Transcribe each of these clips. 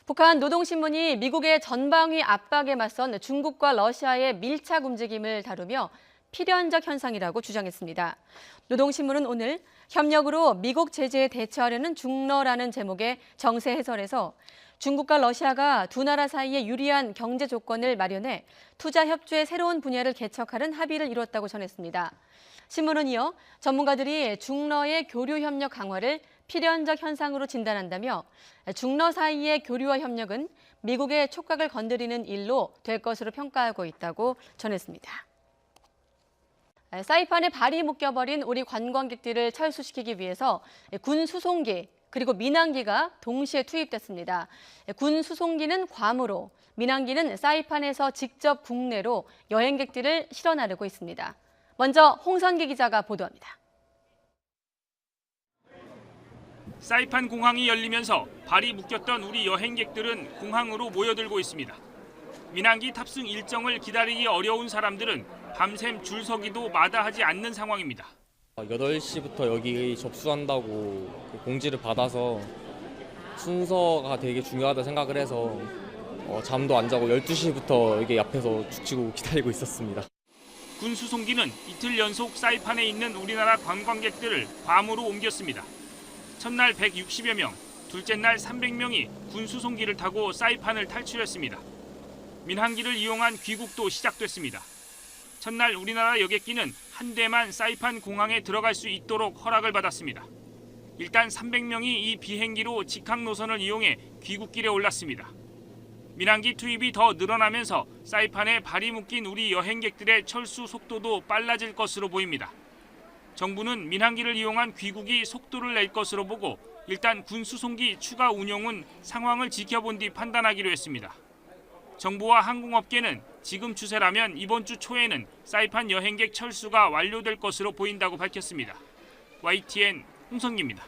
북한 노동신문이 미국의 전방위 압박에 맞선 중국과 러시아의 밀착 움직임을 다루며 필연적 현상이라고 주장했습니다. 노동신문은 오늘 협력으로 미국 제재에 대처하려는 중러라는 제목의 정세 해설에서 중국과 러시아가 두 나라 사이에 유리한 경제 조건을 마련해 투자 협조의 새로운 분야를 개척하는 합의를 이뤘다고 전했습니다. 신문은 이어 전문가들이 중러의 교류 협력 강화를 필연적 현상으로 진단한다며 중러 사이의 교류와 협력은 미국의 촉각을 건드리는 일로 될 것으로 평가하고 있다고 전했습니다. 사이판에 발이 묶여버린 우리 관광객들을 철수시키기 위해서 군 수송기 그리고 민항기가 동시에 투입됐습니다. 군 수송기는 괌으로, 민항기는 사이판에서 직접 국내로 여행객들을 실어 나르고 있습니다. 먼저 홍선기 기자가 보도합니다. 사이판 공항이 열리면서 발이 묶였던 우리 여행객들은 공항으로 모여들고 있습니다. 민항기 탑승 일정을 기다리기 어려운 사람들은 밤샘 줄 서기도 마다하지 않는 상황입니다. 8시부터 여기 접수한다고 공지를 받아서 순서가 되게 중요하다 생각을 해서 잠도 안 자고 12시부터 여기 앞에서 죽치고 기다리고 있었습니다. 군 수송기는 이틀 연속 사이판에 있는 우리나라 관광객들을 괌으로 옮겼습니다. 첫날 160여 명, 둘째 날 300명이 군 수송기를 타고 사이판을 탈출했습니다. 민항기를 이용한 귀국도 시작됐습니다. 첫날 우리나라 여객기는 한 대만 사이판 공항에 들어갈 수 있도록 허락을 받았습니다. 일단 300명이 이 비행기로 직항 노선을 이용해 귀국길에 올랐습니다. 민항기 투입이 더 늘어나면서 사이판에 발이 묶인 우리 여행객들의 철수 속도도 빨라질 것으로 보입니다. 정부는 민항기를 이용한 귀국이 속도를 낼 것으로 보고 일단 군 수송기 추가 운용은 상황을 지켜본 뒤 판단하기로 했습니다. 정부와 항공업계는 지금 추세라면 이번 주 초에는 사이판 여행객 철수가 완료될 것으로 보인다고 밝혔습니다. YTN 홍성기입니다.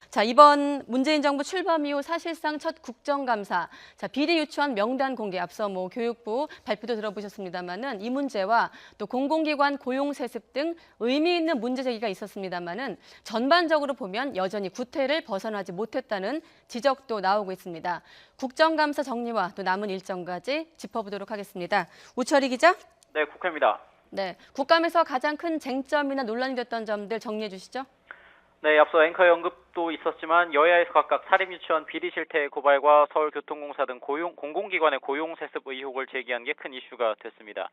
자, 이번 문재인 정부 출범 이후 사실상 첫 국정감사, 비리 유추한 명단 공개 앞서 교육부 발표도 들어보셨습니다만은 이 문제와 또 공공기관 고용 세습 등 의미 있는 문제 제기가 있었습니다만은 전반적으로 보면 여전히 구태를 벗어나지 못했다는 지적도 나오고 있습니다. 국정감사 정리와 또 남은 일정까지 짚어보도록 하겠습니다. 우철희 기자. 네, 국회입니다. 네, 국감에서 가장 큰 쟁점이나 논란이 됐던 점들 정리해 주시죠. 네, 앞서 앵커의 언급도 있었지만 여야에서 각각 사립 유치원 비리 실태 고발과 서울교통공사 등 공공기관의 고용 세습 의혹을 제기한 게 큰 이슈가 됐습니다.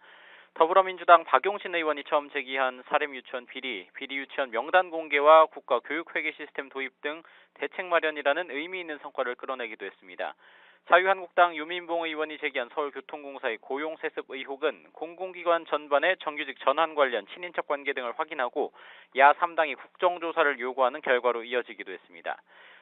더불어민주당 박용신 의원이 처음 제기한 사립 유치원 비리 유치원 명단 공개와 국가 교육회계 시스템 도입 등 대책 마련이라는 의미 있는 성과를 끌어내기도 했습니다. 자유한국당 유민봉 의원이 제기한 서울교통공사의 고용 세습 의혹은 공공기관 전반의 정규직 전환 관련 친인척 관계 등을 확인하고 야 3당이 국정조사를 요구하는 결과로 이어지기도 했습니다.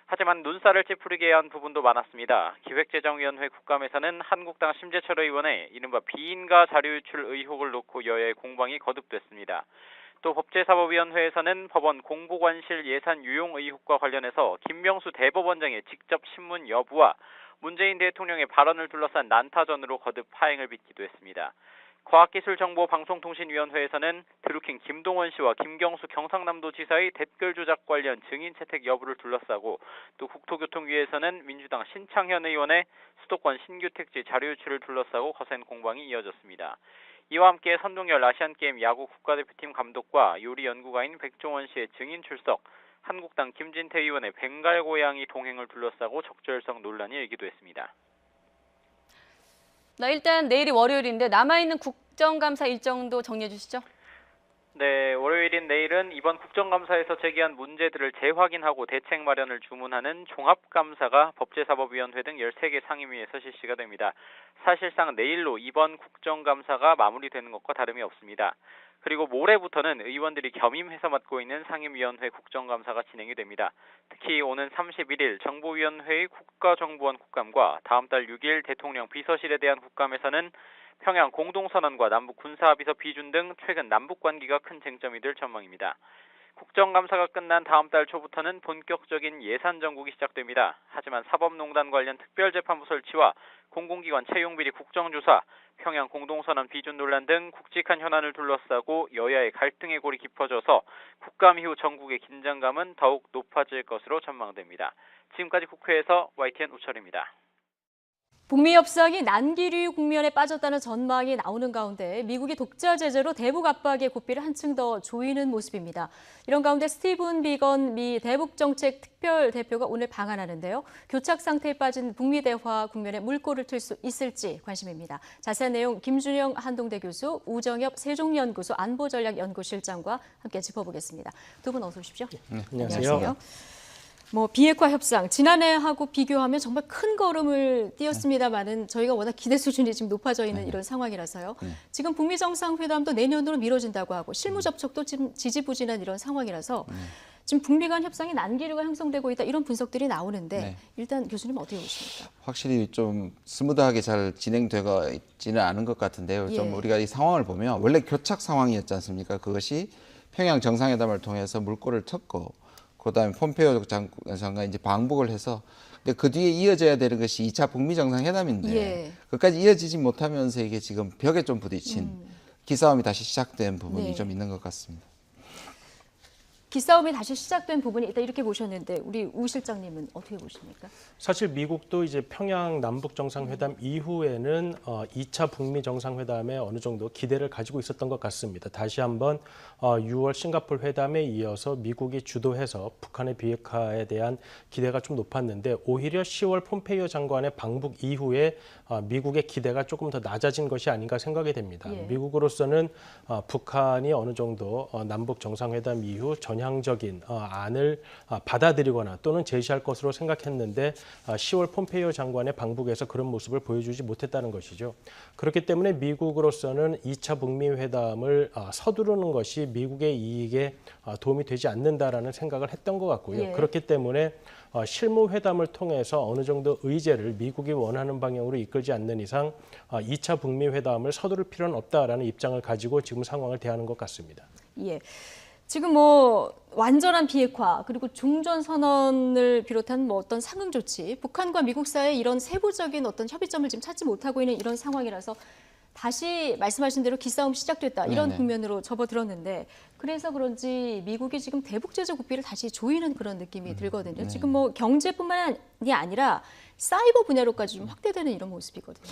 하지만 눈살을 찌푸리게 한 부분도 많았습니다. 기획재정위원회 국감에서는 한국당 심재철 의원의 이른바 비인가 자료 유출 의혹을 놓고 여야의 공방이 거듭됐습니다. 또 법제사법위원회에서는 법원 공보관실 예산 유용 의혹과 관련해서 김명수 대법원장의 직접 신문 여부와 문재인 대통령의 발언을 둘러싼 난타전으로 거듭 파행을 빚기도 했습니다. 과학기술정보방송통신위원회에서는 드루킹 김동원 씨와 김경수 경상남도지사의 댓글 조작 관련 증인 채택 여부를 둘러싸고 또 국토교통위에서는 민주당 신창현 의원의 수도권 신규 택지 자료 유출을 둘러싸고 거센 공방이 이어졌습니다. 이와 함께 선동열 아시안게임 야구 국가대표팀 감독과 요리 연구가인 백종원 씨의 증인 출석, 한국당 김진태 의원의 벵갈 고양이 동행을 둘러싸고 적절성 논란이 일기도 했습니다. 일단 내일이 월요일인데 남아있는 국정감사 일정도 정리해 주시죠. 네, 월요일인 내일은 이번 국정감사에서 제기한 문제들을 재확인하고 대책 마련을 주문하는 종합감사가 법제사법위원회 등 13개 상임위에서 실시가 됩니다. 사실상 내일로 이번 국정감사가 마무리되는 것과 다름이 없습니다. 그리고 모레부터는 의원들이 겸임해서 맡고 있는 상임위원회 국정감사가 진행이 됩니다. 특히 오는 31일 정보위원회의 국가정보원 국감과 다음 달 6일 대통령 비서실에 대한 국감에서는 평양 공동선언과 남북 군사합의서 비준 등 최근 남북 관계가 큰 쟁점이 될 전망입니다. 국정감사가 끝난 다음 달 초부터는 본격적인 예산 정국이 시작됩니다. 하지만 사법농단 관련 특별재판부 설치와 공공기관 채용비리 국정조사, 평양 공동선언 비준 논란 등 굵직한 현안을 둘러싸고 여야의 갈등의 골이 깊어져서 국감 이후 전국의 긴장감은 더욱 높아질 것으로 전망됩니다. 지금까지 국회에서 YTN 우철입니다. 북미 협상이 난기류 국면에 빠졌다는 전망이 나오는 가운데 미국이 독자 제재로 대북 압박의 고삐를 한층 더 조이는 모습입니다. 이런 가운데 스티븐 비건 미 대북정책 특별대표가 오늘 방한하는데요. 교착 상태에 빠진 북미 대화 국면에 물꼬를 틀 수 있을지 관심입니다. 자세한 내용 김준영 한동대 교수, 우정엽 세종연구소 안보전략연구실장과 함께 짚어보겠습니다. 두 분 어서 오십시오. 네, 안녕하세요. 비핵화 협상 지난해하고 비교하면 정말 큰 걸음을 띄었습니다만은 저희가 워낙 기대 수준이 지금 높아져 있는 이런 상황이라서요. 지금 북미 정상회담도 내년으로 미뤄진다고 하고 실무 접촉도 지금 지지부진한 이런 상황이라서 지금 북미 간 협상이 난기류가 형성되고 있다 이런 분석들이 나오는데 일단 교수님 어떻게 보십니까? 확실히 좀 스무드하게 잘 진행되고 있지는 않은 것 같은데요. 좀 우리가 이 상황을 보면 원래 교착 상황이었지 않습니까? 그것이 평양 정상회담을 통해서 물꼬를 텄고 그다음에 폼페이오 장관 이제 방북을 해서 근데 그 뒤에 이어져야 되는 것이 2차 북미 정상회담인데 그까지 이어지지 못하면서 이게 지금 벽에 좀 부딪힌 기싸움이 다시 시작된 부분이 좀 있는 것 같습니다. 기싸움이 다시 시작된 부분이 있다 이렇게 보셨는데 우리 우 실장님은 어떻게 보십니까? 사실 미국도 이제 평양 남북 정상회담 이후에는 2차 북미 정상회담에 어느 정도 기대를 가지고 있었던 것 같습니다. 다시 한번 6월 싱가포르 회담에 이어서 미국이 주도해서 북한의 비핵화에 대한 기대가 좀 높았는데 오히려 10월 폼페이오 장관의 방북 이후에 미국의 기대가 조금 더 낮아진 것이 아닌가 생각이 됩니다. 미국으로서는 북한이 어느 정도 남북 정상회담 이후 전향적인 안을 받아들이거나 또는 제시할 것으로 생각했는데 10월 폼페이오 장관의 방북에서 그런 모습을 보여주지 못했다는 것이죠. 그렇기 때문에 미국으로서는 2차 북미 회담을 서두르는 것이 미국의 이익에 도움이 되지 않는다라는 생각을 했던 것 같고요. 그렇기 때문에 실무 회담을 통해서 어느 정도 의제를 미국이 원하는 방향으로 이끌지 않는 이상 2차 북미 회담을 서두를 필요는 없다라는 입장을 가지고 지금 상황을 대하는 것 같습니다. 지금 완전한 비핵화 그리고 종전 선언을 비롯한 어떤 상응 조치, 북한과 미국 사이의 이런 세부적인 어떤 협의점을 지금 찾지 못하고 있는 이런 상황이라서 다시 말씀하신 대로 기싸움 시작됐다 이런 국면으로 접어들었는데 그래서 그런지 미국이 지금 대북 제재 고삐를 다시 조이는 그런 느낌이 들거든요. 지금 경제뿐만이 아니라 사이버 분야로까지 좀 확대되는 이런 모습이거든요.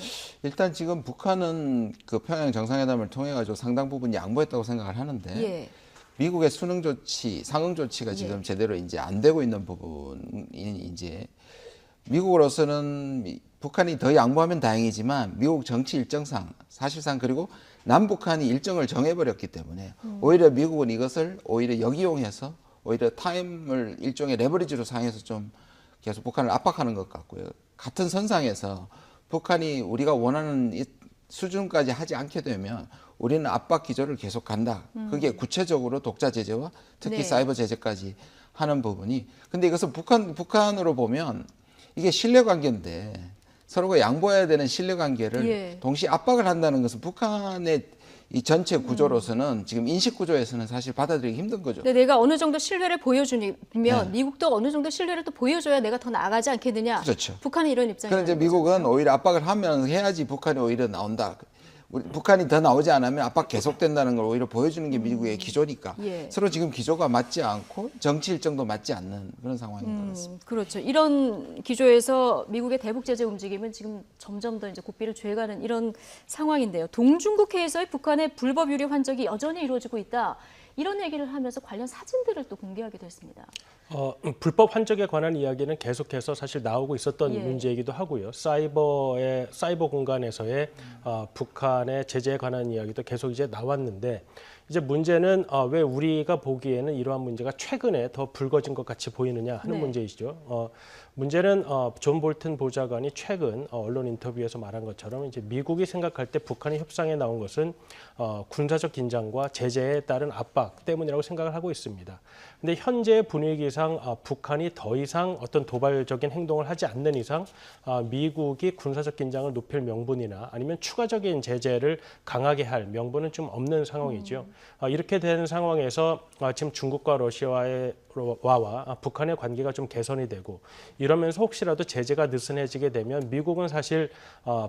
일단 지금 북한은 그 평양 정상회담을 통해 가지고 상당 부분 양보했다고 생각을 하는데 미국의 수능 조치, 상응 조치가 지금 제대로 이제 안 되고 있는 부분이 이제 미국으로서는 북한이 더 양보하면 다행이지만 미국 정치 일정상 사실상 그리고 남북한이 일정을 정해버렸기 때문에 오히려 미국은 이것을 오히려 역이용해서 오히려 타임을 일종의 레버리지로 사용해서 좀 계속 북한을 압박하는 것 같고요. 같은 선상에서 북한이 우리가 원하는 수준까지 하지 않게 되면 우리는 압박 기조를 계속 간다. 그게 구체적으로 독자 제재와 특히 사이버 제재까지 하는 부분이. 근데 이것은 북한으로 보면 이게 신뢰관계인데 서로가 양보해야 되는 신뢰관계를 동시에 압박을 한다는 것은 북한의 이 전체 구조로서는 지금 인식 구조에서는 사실 받아들이기 힘든 거죠. 내가 어느 정도 신뢰를 보여주면 미국도 어느 정도 신뢰를 또 보여줘야 내가 더 나아가지 않겠느냐. 그렇죠. 북한은 이런 입장이죠. 그런데 미국은 오히려 압박을 하면 해야지 북한이 오히려 나온다. 북한이 더 나오지 않으면 압박 계속된다는 걸 오히려 보여주는 게 미국의 기조니까 서로 지금 기조가 맞지 않고 정치 일정도 맞지 않는 그런 상황인 것 같습니다. 그렇죠. 이런 기조에서 미국의 대북 제재 움직임은 지금 점점 더 이제 고삐를 죄가는 이런 상황인데요. 동중국해에서의 북한의 불법 유리 환적이 여전히 이루어지고 있다. 이런 얘기를 하면서 관련 사진들을 또 공개하기도 했습니다. 불법 환적에 관한 이야기는 계속해서 사실 나오고 있었던 문제이기도 하고요. 사이버 공간에서의 북한의 제재에 관한 이야기도 계속 이제 나왔는데 이제 문제는 왜 우리가 보기에는 이러한 문제가 최근에 더 불거진 것 같이 보이느냐 하는 문제이시죠. 문제는 존 볼튼 보좌관이 최근 언론 인터뷰에서 말한 것처럼 이제 미국이 생각할 때 북한이 협상에 나온 것은 군사적 긴장과 제재에 따른 압박 때문이라고 생각을 하고 있습니다. 근데 현재 분위기상 북한이 더 이상 어떤 도발적인 행동을 하지 않는 이상 미국이 군사적 긴장을 높일 명분이나 아니면 추가적인 제재를 강하게 할 명분은 좀 없는 상황이죠. 이렇게 되는 상황에서 지금 중국과 러시아와 북한의 관계가 좀 개선이 되고 이러면서 혹시라도 제재가 느슨해지게 되면 미국은 사실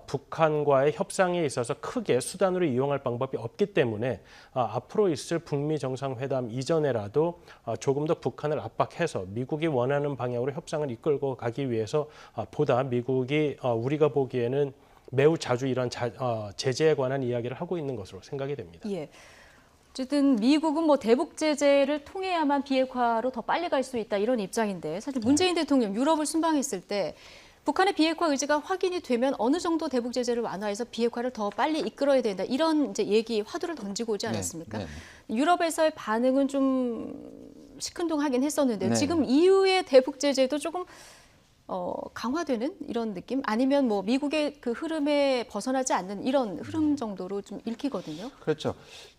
북한과의 협상에 있어서 크게 수단으로 이용할 방법이 없기 때문에 앞으로 있을 북미 정상회담 이전에라도 조금 더 북한을 압박해서 미국이 원하는 방향으로 협상을 이끌고 가기 위해서 보다 미국이 우리가 보기에는 매우 자주 이런 제재에 관한 이야기를 하고 있는 것으로 생각이 됩니다. 예. 어쨌든 미국은 뭐 대북 제재를 통해야만 비핵화로 더 빨리 갈 수 있다 이런 입장인데 사실 문재인 대통령 유럽을 순방했을 때 북한의 비핵화 의지가 확인이 되면 어느 정도 대북 제재를 완화해서 비핵화를 더 빨리 이끌어야 된다 이런 이제 얘기 화두를 던지고 오지 않았습니까? 네. 유럽에서의 반응은 좀 시큰둥하긴 했었는데 네. 지금 EU의 대북 제재도 조금 강화되는 이런 느낌? 아니면 뭐 미국의 그 흐름에 벗어나지 않는 이런 흐름 정도로 좀 읽히거든요. 그렇죠.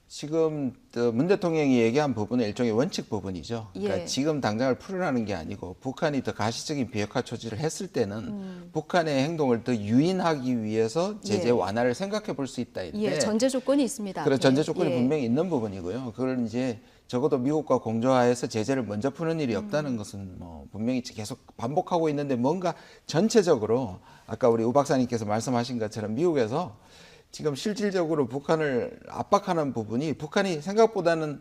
지금 문 대통령이 얘기한 부분은 일종의 원칙 부분이죠. 그러니까 예. 지금 당장을 풀어나는 게 아니고 북한이 더 가시적인 비핵화 조치를 했을 때는 북한의 행동을 더 유인하기 위해서 제재 예. 완화를 생각해 볼 수 있다. 예, 전제 조건이 있습니다. 그런 전제 조건이 예. 분명히 있는 부분이고요. 그걸 이제 적어도 미국과 공조하에서 제재를 먼저 푸는 일이 없다는 것은 뭐 분명히 계속 반복하고 있는데 뭔가 전체적으로 아까 우리 우 박사님께서 말씀하신 것처럼 미국에서 지금 실질적으로 북한을 압박하는 부분이 북한이 생각보다는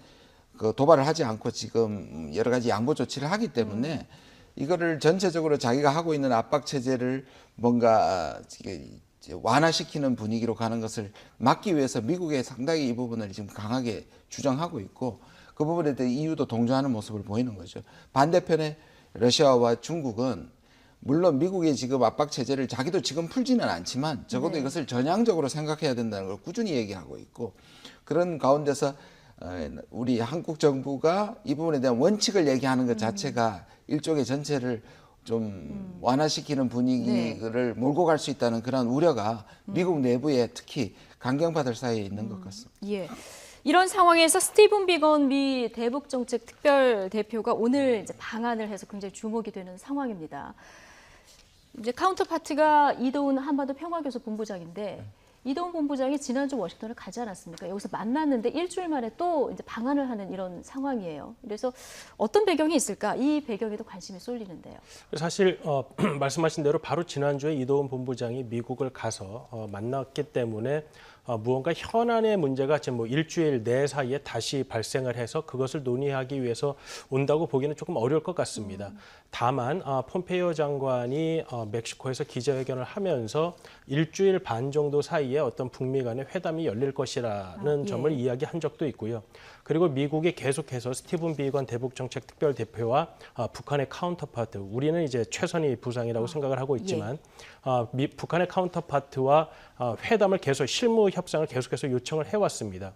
그 도발을 하지 않고 지금 여러 가지 양보 조치를 하기 때문에 이거를 전체적으로 자기가 하고 있는 압박 체제를 뭔가 이제 완화시키는 분위기로 가는 것을 막기 위해서 미국의 상당히 이 부분을 지금 강하게 주장하고 있고 그 부분에 대해 EU도 동조하는 모습을 보이는 거죠. 반대편에 러시아와 중국은 물론 미국의 지금 압박 체제를 자기도 지금 풀지는 않지만 적어도 네. 이것을 전향적으로 생각해야 된다는 걸 꾸준히 얘기하고 있고 그런 가운데서 우리 한국 정부가 이 부분에 대한 원칙을 얘기하는 것 자체가 일종의 전체를 좀 완화시키는 분위기를 몰고 갈 수 있다는 그런 우려가 미국 내부에 특히 강경파들 사이에 있는 것 같습니다. 예. 이런 상황에서 스티븐 비건 미 대북정책 특별 대표가 오늘 이제 방한을 해서 굉장히 주목이 되는 상황입니다. 이제 카운터파트가 이도훈 한반도 평화교섭 본부장인데 이도훈 본부장이 지난주 워싱턴을 가지 않았습니까? 여기서 만났는데 일주일 만에 또 이제 방한을 하는 이런 상황이에요. 그래서 어떤 배경이 있을까? 이 배경에도 관심이 쏠리는데요. 사실 말씀하신 대로 바로 지난주에 이도훈 본부장이 미국을 가서 만났기 때문에 무언가 현안의 문제가 지금 뭐 일주일 내 사이에 다시 발생을 해서 그것을 논의하기 위해서 온다고 보기는 조금 어려울 것 같습니다. 다만 폼페이오 장관이 멕시코에서 기자회견을 하면서 일주일 반 정도 사이에 어떤 북미 간의 회담이 열릴 것이라는 예. 점을 이야기한 적도 있고요. 그리고 미국이 계속해서 스티븐 비건 대북정책 특별 대표와 북한의 카운터파트, 우리는 이제 최선희 부상이라고 생각을 하고 있지만 북한의 카운터파트와 회담을 계속 실무 협상을 계속해서 요청을 해왔습니다.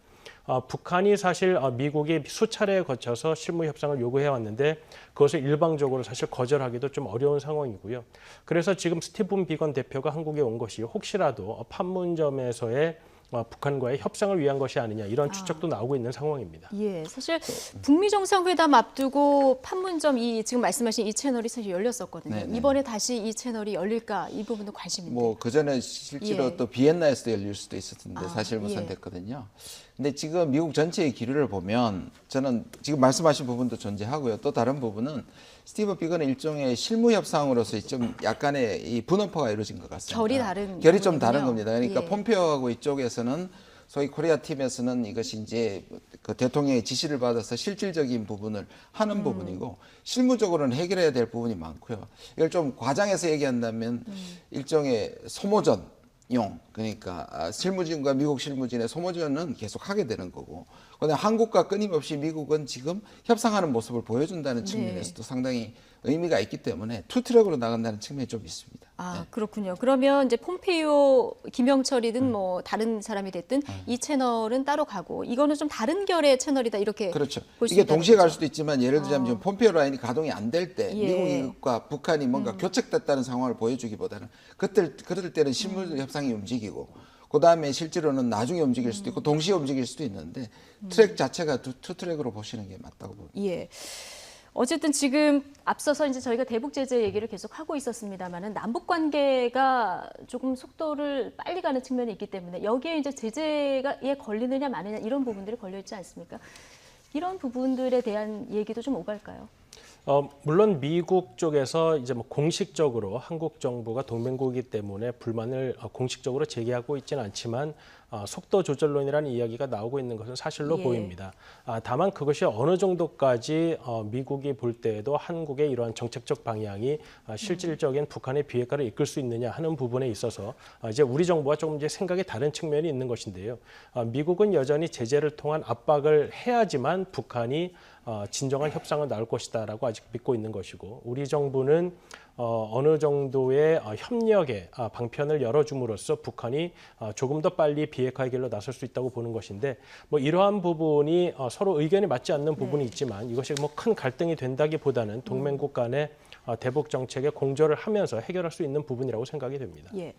북한이 사실 미국이 수차례에 거쳐서 실무 협상을 요구해 왔는데 그것을 일방적으로 사실 거절하기도 좀 어려운 상황이고요. 그래서 지금 스티븐 비건 대표가 한국에 온 것이 혹시라도 판문점에서의 북한과의 협상을 위한 것이 아니냐 이런 추측도 나오고 있는 상황입니다. 예, 사실 북미 정상회담 앞두고 판문점 지금 말씀하신 이 채널이 사실 열렸었거든요. 네네. 이번에 다시 이 채널이 열릴까 이 부분도 관심인데. 뭐 그전에 실제로 예. 또 비엔나에서도 열릴 수도 있었는데 사실 무산됐거든요. 근데 지금 미국 전체의 기류를 보면 저는 지금 말씀하신 부분도 존재하고요. 또 다른 부분은 스티븐 비건은 일종의 실무 협상으로서 좀 약간의 이 분업화가 이루어진 것 같습니다. 결이 다른 결이 좀 다른 부분이군요. 겁니다. 그러니까 예. 폼페오하고 이쪽에서는 소위 코리아 팀에서는 이것이 이제 그 대통령의 지시를 받아서 실질적인 부분을 하는 부분이고 실무적으로는 해결해야 될 부분이 많고요. 이걸 좀 과장해서 얘기한다면 일종의 소모전용 그러니까 실무진과 미국 실무진의 소모전은 계속 하게 되는 거고 그런데 한국과 끊임없이 미국은 지금 협상하는 모습을 보여준다는 측면에서도 상당히 의미가 있기 때문에 투트랙으로 나간다는 측면이 좀 있습니다. 네. 그렇군요. 그러면 이제 폼페이오, 김영철이든 뭐 다른 사람이 됐든 이 채널은 따로 가고 이거는 좀 다른 결의 채널이다 이렇게 그렇죠. 볼 수 이게 있다는 동시에 갈 거죠. 수도 있지만 예를 들자면 지금 폼페이오 라인이 가동이 안 될 때 예. 미국과 북한이 뭔가 교착됐다는 상황을 보여주기보다는 그럴 때는 실무 협상이 움직이고 그다음에 실제로는 나중에 움직일 수도 있고 동시에 움직일 수도 있는데 트랙 자체가 투 트랙으로 보시는 게 맞다고 봅니다. 예. 어쨌든 지금 앞서서 이제 저희가 대북 제재 얘기를 계속 하고 있었습니다만은 남북 관계가 조금 속도를 빨리 가는 측면이 있기 때문에 여기에 이제 제재에 걸리느냐 마느냐 이런 부분들이 걸려 있지 않습니까? 이런 부분들에 대한 얘기도 좀 오갈까요? 물론 미국 쪽에서 이제 뭐 공식적으로 한국 정부가 동맹국이기 때문에 불만을 공식적으로 제기하고 있지는 않지만 속도 조절론이라는 이야기가 나오고 있는 것은 사실로 보입니다. 다만 그것이 어느 정도까지 미국이 볼 때에도 한국의 이러한 정책적 방향이 실질적인 북한의 비핵화를 이끌 수 있느냐 하는 부분에 있어서 이제 우리 정부와 조금 이제 생각이 다른 측면이 있는 것인데요. 미국은 여전히 제재를 통한 압박을 해야지만 북한이 진정한 협상은 나올 것이다라고 아직 믿고 있는 것이고 우리 정부는 어느 정도의 협력의 방편을 열어줌으로써 북한이 조금 더 빨리 비핵화의 길로 나설 수 있다고 보는 것인데 뭐 이러한 부분이 서로 의견이 맞지 않는 부분이 있지만 이것이 뭐 큰 갈등이 된다기보다는 동맹국 간의 대북 정책에 공조를 하면서 해결할 수 있는 부분이라고 생각이 됩니다. 예.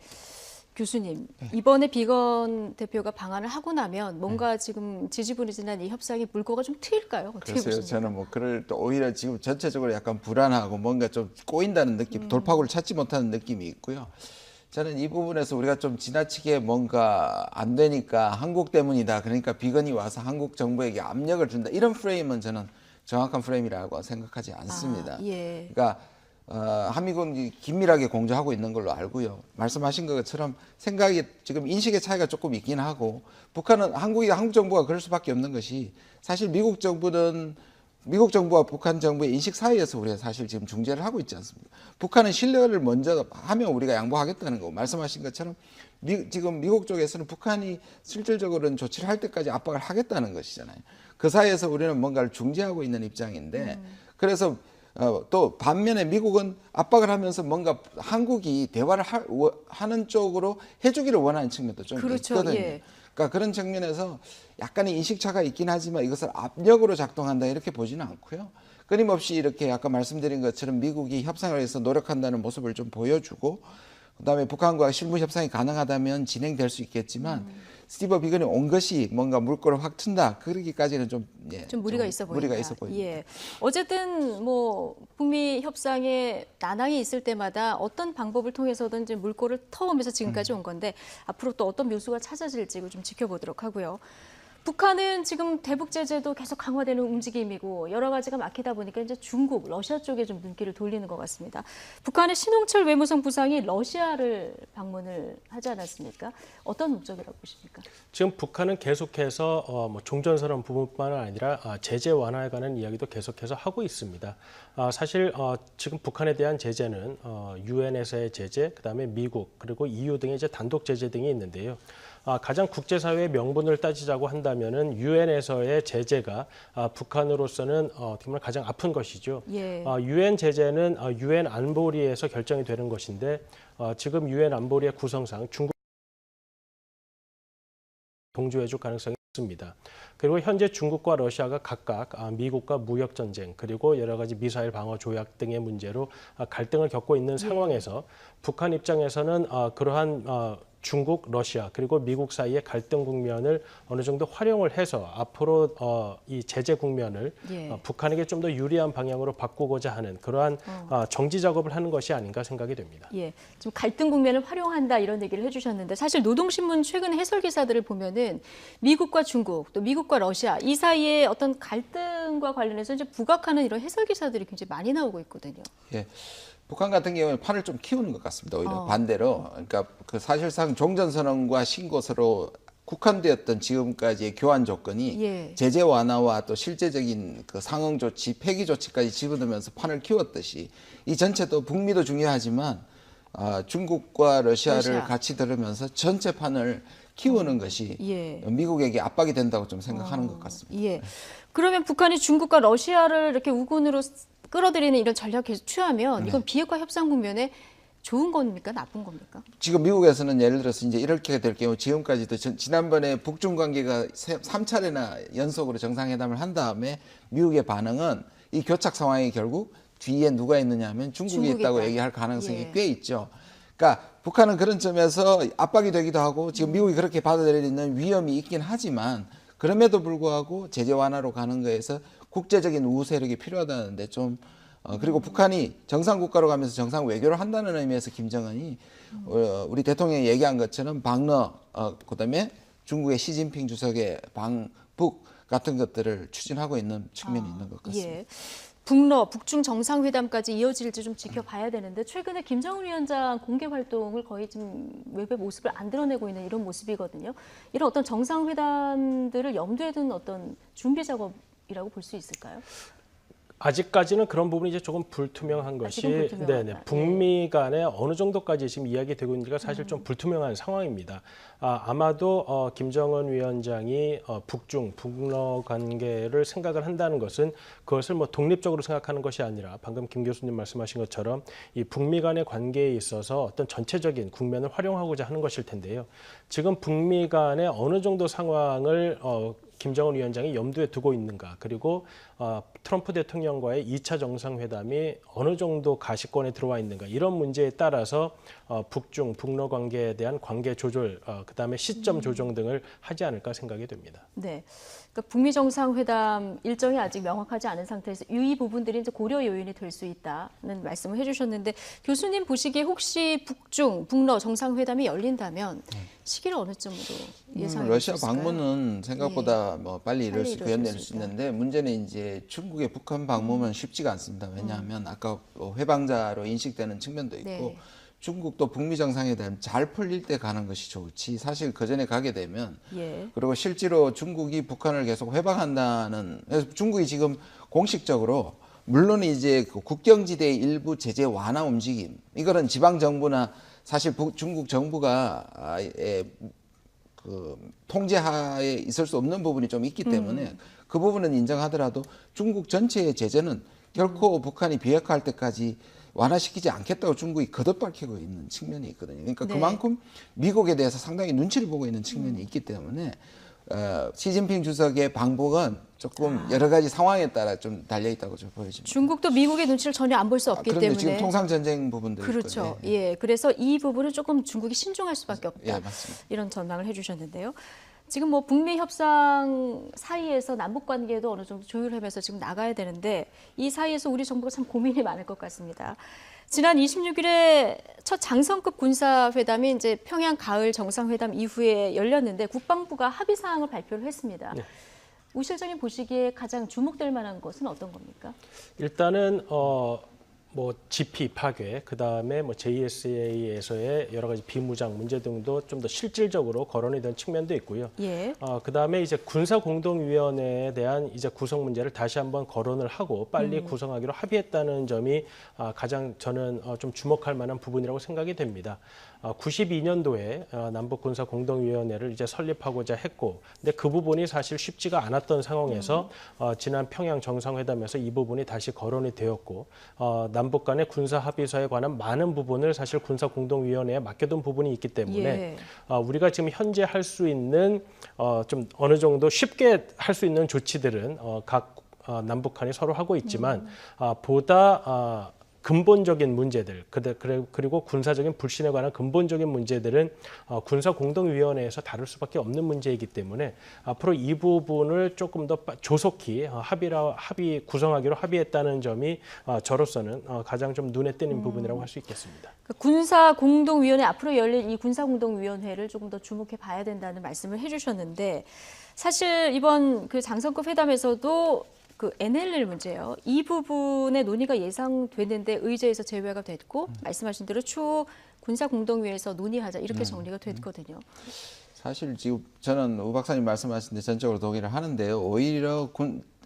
교수님, 이번에 비건 대표가 방한을 하고 나면 뭔가 지금 지지부진한 이 협상의 물꼬가 좀 트일까요? 어떻게 글쎄요, 보십니까? 저는 뭐 그럴 또 오히려 지금 전체적으로 약간 불안하고 뭔가 좀 꼬인다는 느낌, 돌파구를 찾지 못하는 느낌이 있고요. 저는 이 부분에서 우리가 좀 지나치게 뭔가 안 되니까 한국 때문이다. 그러니까 비건이 와서 한국 정부에게 압력을 준다. 이런 프레임은 저는 정확한 프레임이라고 생각하지 않습니다. 예. 그러니까 한미군이 긴밀하게 공조하고 있는 걸로 알고요. 말씀하신 것처럼 생각이 지금 인식의 차이가 조금 있긴 하고 북한은 한국 정부가 그럴 수밖에 없는 것이 사실 미국 정부와 북한 정부의 인식 사이에서 우리가 사실 지금 중재를 하고 있지 않습니까? 북한은 신뢰를 먼저 하면 우리가 양보하겠다는 거고 말씀하신 것처럼 지금 미국 쪽에서는 북한이 실질적으로는 조치를 할 때까지 압박을 하겠다는 것이잖아요. 그 사이에서 우리는 뭔가를 중재하고 있는 입장인데 그래서 또 반면에 미국은 압박을 하면서 뭔가 한국이 대화를 하는 쪽으로 해주기를 원하는 측면도 좀 그렇죠. 있거든요. 예. 그러니까 그런 측면에서 약간의 인식차가 있긴 하지만 이것을 압력으로 작동한다 이렇게 보지는 않고요. 끊임없이 이렇게 아까 말씀드린 것처럼 미국이 협상을 위해서 노력한다는 모습을 좀 보여주고 그다음에 북한과 실무 협상이 가능하다면 진행될 수 있겠지만 스티브 비건이 온 것이 뭔가 물꼬를 확 튼다. 그러기까지는 좀 무리가 있어 보인다. 무리가 있어 보입니다. 예. 어쨌든 뭐 북미 협상에 난항이 있을 때마다 어떤 방법을 통해서든 이제 물꼬를 터오면서 지금까지 온 건데 앞으로 또 어떤 묘수가 찾아질지 좀 지켜보도록 하고요. 북한은 지금 대북 제재도 계속 강화되는 움직임이고 여러 가지가 막히다 보니까 이제 중국, 러시아 쪽에 좀 눈길을 돌리는 것 같습니다. 북한의 신홍철 외무성 부상이 러시아를 방문을 하지 않았습니까? 어떤 목적이라고 보십니까? 지금 북한은 계속해서 뭐 종전선언 부분뿐만 아니라 제재 완화에 관한 이야기도 계속해서 하고 있습니다. 사실 지금 북한에 대한 제재는 유엔에서의 제재, 그다음에 미국 그리고 EU 등의 이제 단독 제재 등이 있는데요. 가장 국제사회의 명분을 따지자고 한다면은 유엔에서의 제재가 북한으로서는 어떻게 보면 가장 아픈 것이죠. 예. 유엔 제재는 유엔 안보리에서 결정이 되는 것인데 지금 유엔 안보리의 구성상 중국 동조해줄 가능성이 있습니다. 그리고 현재 중국과 러시아가 각각 미국과 무역 전쟁 그리고 여러 가지 미사일 방어 조약 등의 문제로 갈등을 겪고 있는 상황에서 북한 입장에서는 그러한 중국, 러시아 그리고 미국 사이의 갈등 국면을 어느 정도 활용을 해서 앞으로 이 제재 국면을 북한에게 좀 더 유리한 방향으로 바꾸고자 하는 그러한 정지 작업을 하는 것이 아닌가 생각이 됩니다. 예, 좀 갈등 국면을 활용한다 이런 얘기를 해주셨는데 사실 노동신문 최근 해설 기사들을 보면은 미국과 중국 또 미국과 러시아 이 사이에 어떤 갈등과 관련해서 이제 부각하는 이런 해설 기사들이 굉장히 많이 나오고 있거든요. 예. 북한 같은 경우는 판을 좀 키우는 것 같습니다. 오히려 반대로. 그러니까 그 사실상 종전선언과 신고서로 국한되었던 지금까지의 교환 조건이 제재 완화와 또 실제적인 그 상응 조치, 폐기 조치까지 집어넣으면서 판을 키웠듯이 이 전체도 북미도 중요하지만 중국과 러시아를 같이 들으면서 전체 판을 키우는 것이 미국에게 압박이 된다고 좀 생각하는 것 같습니다. 예. 그러면 북한이 중국과 러시아를 이렇게 우군으로 끌어들이는 이런 전략 계속 취하면 이건 비핵화 협상 국면에 좋은 겁니까? 나쁜 겁니까? 지금 미국에서는 예를 들어서 이제 이렇게 될 경우 지금까지도 지난번에 북중 관계가 3차례나 연속으로 정상회담을 한 다음에 미국의 반응은 이 교착 상황이 결국 뒤에 누가 있느냐 하면 중국이 있다고 얘기할 가능성이 꽤 있죠. 그러니까 북한은 그런 점에서 압박이 되기도 하고 지금 미국이 그렇게 받아들이는 위험이 있긴 하지만 그럼에도 불구하고 제재 완화로 가는 거에서 국제적인 우호 세력이 필요하다는데 좀 그리고 북한이 정상 국가로 가면서 정상 외교를 한다는 의미에서 김정은이 우리 대통령이 얘기한 것처럼 방러 그다음에 중국의 시진핑 주석의 방북 같은 것들을 추진하고 있는 측면이 있는 것 같습니다. 예. 북러, 북중 정상회담까지 이어질지 좀 지켜봐야 되는데 최근에 김정은 위원장 공개 활동을 거의 지금 외부의 모습을 안 드러내고 있는 이런 모습이거든요. 이런 어떤 정상회담들을 염두에 둔 어떤 준비 작업이라고 볼 수 있을까요? 아직까지는 그런 부분이 이제 조금 불투명한 것이 불투명하다. 북미 간에 어느 정도까지 지금 이야기되고 있는지가 사실 좀 불투명한 상황입니다. 아마도 김정은 위원장이 북러 관계를 생각을 한다는 것은 그것을 뭐 독립적으로 생각하는 것이 아니라 방금 김 교수님 말씀하신 것처럼 이 북미 간의 관계에 있어서 어떤 전체적인 국면을 활용하고자 하는 것일 텐데요. 지금 북미 간의 어느 정도 상황을 김정은 위원장이 염두에 두고 있는가, 그리고 트럼프 대통령과의 2차 정상회담이 어느 정도 가시권에 들어와 있는가, 이런 문제에 따라서 북중, 북러 관계에 대한 관계 조절, 그다음에 시점 조정 등을 하지 않을까 생각이 됩니다. 네. 그러니까 북미 정상회담 일정이 아직 명확하지 않은 상태에서 이 부분들이 이제 고려 요인이 될 수 있다는 말씀을 해주셨는데 교수님 보시기에 혹시 북중, 북러 정상회담이 열린다면 시기를 어느 쯤으로 예상해 러시아 주실까요? 방문은 생각보다 뭐 빨리 빨리 구현될 이루어질 수 수 있다. 있는데 문제는 이제 중국의 북한 방문은 쉽지가 않습니다. 왜냐하면 아까 회방자로 인식되는 측면도 있고 네. 중국도 북미 정상회담 잘 풀릴 때 가는 것이 좋지 사실 그 전에 가게 되면 예. 그리고 실제로 중국이 북한을 계속 회방한다는 그래서 중국이 지금 공식적으로 물론 이제 그 국경지대의 일부 제재 완화 움직임 이거는 지방 정부나 사실 중국 정부가 그 통제하에 있을 수 없는 부분이 좀 있기 때문에 그 부분은 인정하더라도 중국 전체의 제재는 결코 북한이 비핵화할 때까지 완화시키지 않겠다고 중국이 거듭 밝히고 있는 측면이 있거든요. 그러니까 네. 그만큼 미국에 대해서 상당히 눈치를 보고 있는 측면이 있기 때문에 시진핑 주석의 방북은 조금 여러 가지 상황에 따라 좀 달려 있다고 좀 보여집니다. 중국도 미국의 눈치를 전혀 안 볼 수 없기 그런데 때문에 지금 통상 전쟁 부분도 그렇죠. 있고, 예. 그래서 이 부분은 조금 중국이 신중할 수밖에 없다. 예, 맞습니다. 이런 전망을 해주셨는데요. 지금 뭐 북미 협상 사이에서 남북 관계도 어느 정도 조율하면서 지금 나가야 되는데 이 사이에서 우리 정부가 참 고민이 많을 것 같습니다. 지난 26일에 첫 장성급 군사회담이 이제 평양 가을 정상회담 이후에 열렸는데 국방부가 합의 사항을 발표를 했습니다. 네. 우 실장님 보시기에 가장 주목될 만한 것은 어떤 겁니까? 일단은 뭐 GP 파괴, 그 다음에 뭐 JSA에서의 여러 가지 비무장 문제 등도 좀 더 실질적으로 거론이 된 측면도 있고요. 예. 그 다음에 이제 군사공동위원회에 대한 이제 구성 문제를 다시 한번 거론을 하고 빨리 구성하기로 합의했다는 점이 가장 저는 좀 주목할 만한 부분이라고 생각이 됩니다. 92년도에 남북군사공동위원회를 이제 설립하고자 했고, 근데 그 부분이 사실 쉽지가 않았던 상황에서 지난 평양 정상회담에서 이 부분이 다시 거론이 되었고, 남북 간의 군사 합의서에 관한 많은 부분을 사실 군사공동위원회에 맡겨둔 부분이 있기 때문에 우리가 지금 현재 할 수 있는 좀 어느 정도 쉽게 할 수 있는 조치들은 각 남북한이 서로 하고 있지만 보다 근본적인 문제들 그리고 군사적인 불신에 관한 근본적인 문제들은 군사공동위원회에서 다룰 수밖에 없는 문제이기 때문에 앞으로 이 부분을 조금 더 조속히 구성하기로 합의했다는 점이 저로서는 가장 좀 눈에 띄는 부분이라고 할 수 있겠습니다. 군사공동위원회 앞으로 열릴 이 군사공동위원회를 조금 더 주목해 봐야 된다는 말씀을 해주셨는데 사실 이번 그 장성급 회담에서도 그 NLL 문제예요. 이 부분의 논의가 예상됐는데 의제에서 제외가 됐고 말씀하신 대로 추후 군사공동위에서 논의하자 이렇게 정리가 됐거든요. 사실 지금 저는 우 박사님 말씀하신 데 전적으로 동의를 하는데요. 오히려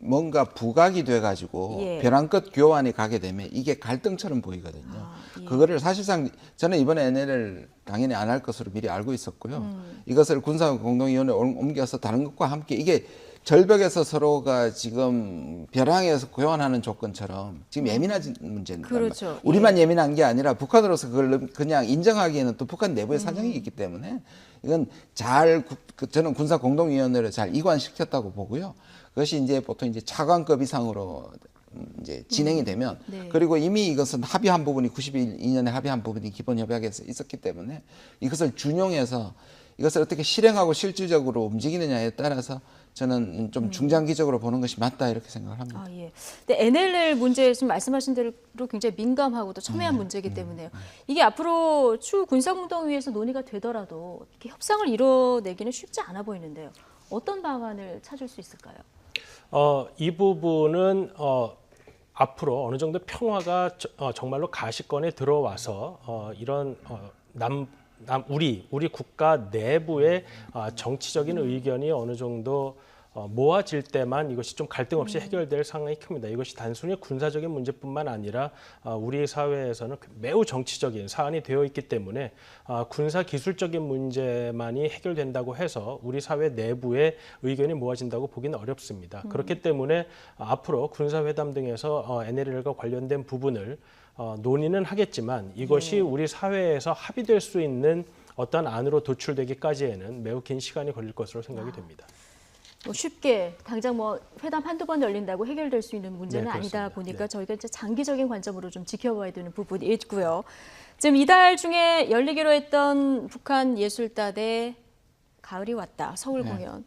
뭔가 부각이 돼가지고 예. 벼랑 끝 교환이 가게 되면 이게 갈등처럼 보이거든요. 예. 그거를 사실상 저는 이번에 NLL 당연히 안 할 것으로 미리 알고 있었고요. 이것을 군사공동위원회에 옮겨서 다른 것과 함께 이게 절벽에서 서로가 지금 벼랑에서 교환하는 조건처럼 지금 예민한 문제입니다. 그렇죠. 우리만 예민한 게 아니라 북한으로서 그걸 그냥 인정하기에는 또 북한 내부의 사정이 있기 때문에 이건 저는 군사공동위원회를 잘 이관시켰다고 보고요. 그것이 이제 보통 이제 차관급 이상으로 이제 진행이 되면 네. 그리고 이미 이것은 합의한 부분이 92년에 합의한 부분이 기본 협약에서 있었기 때문에 이것을 준용해서 이것을 어떻게 실행하고 실질적으로 움직이느냐에 따라서 저는 좀 중장기적으로 보는 것이 맞다 이렇게 생각을 합니다. 아, 예. 근데 NLL 문제 지금 말씀하신 대로 굉장히 민감하고 또 첨예한 문제이기 때문에요. 이게 앞으로 추후 군사공동회의에서 논의가 되더라도 이렇게 협상을 이뤄내기는 쉽지 않아 보이는데요. 어떤 방안을 찾을 수 있을까요? 이 부분은 앞으로 어느 정도 평화가 정말로 가시권에 들어와서 이런 우리 국가 내부의 정치적인 의견이 어느 정도 모아질 때만 이것이 좀 갈등 없이 해결될 상황이 큽니다. 이것이 단순히 군사적인 문제뿐만 아니라 우리 사회에서는 매우 정치적인 사안이 되어 있기 때문에 군사 기술적인 문제만이 해결된다고 해서 우리 사회 내부의 의견이 모아진다고 보기는 어렵습니다. 그렇기 때문에 앞으로 군사회담 등에서 NLL과 관련된 부분을 논의는 하겠지만 이것이 우리 사회에서 합의될 수 있는 어떤 안으로 도출되기까지에는 매우 긴 시간이 걸릴 것으로 생각이 됩니다. 뭐 쉽게 당장 뭐 회담 한두 번 열린다고 해결될 수 있는 문제는 네, 아니다 그렇습니다. 보니까 저희가 이제 장기적인 관점으로 좀 지켜봐야 되는 부분이 있고요. 지금 이달 중에 열리기로 했던 북한 예술단의 가을이 왔다 서울 공연.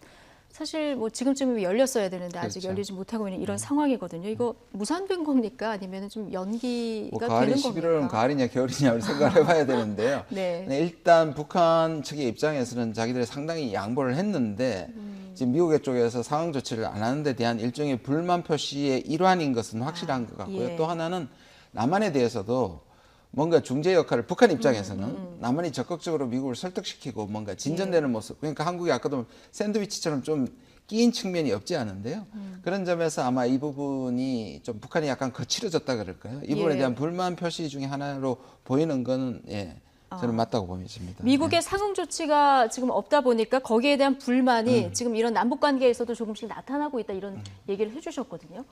사실 뭐 지금쯤이면 열렸어야 되는데 아직 그렇죠. 열리지 못하고 있는 이런 상황이거든요. 이거 무산된 겁니까? 아니면 좀 연기가 뭐 가을이 되는 11월은 겁니까? 가을이냐 겨울이냐 생각을 해봐야 되는데요. 네. 네, 일단 북한 측의 입장에서는 자기들이 상당히 양보를 했는데 지금 미국의 쪽에서 상응 조치를 안 하는 데 대한 일종의 불만 표시의 일환인 것은 확실한 것 같고요. 예. 또 하나는 남한에 대해서도 뭔가 중재 역할을 북한 입장에서는 남한이 적극적으로 미국을 설득시키고 뭔가 진전되는 모습. 그러니까 한국이 아까도 샌드위치처럼 좀 끼인 측면이 없지 않은데요. 그런 점에서 아마 이 부분이 좀 북한이 약간 거칠어졌다 그럴까요? 이 부분에 예. 대한 불만 표시 중에 하나로 보이는 거는 저는 맞다고 보여집니다. 미국의 상응 조치가 지금 없다 보니까 거기에 대한 불만이 지금 이런 남북 관계에서도 조금씩 나타나고 있다 이런 얘기를 해주셨거든요.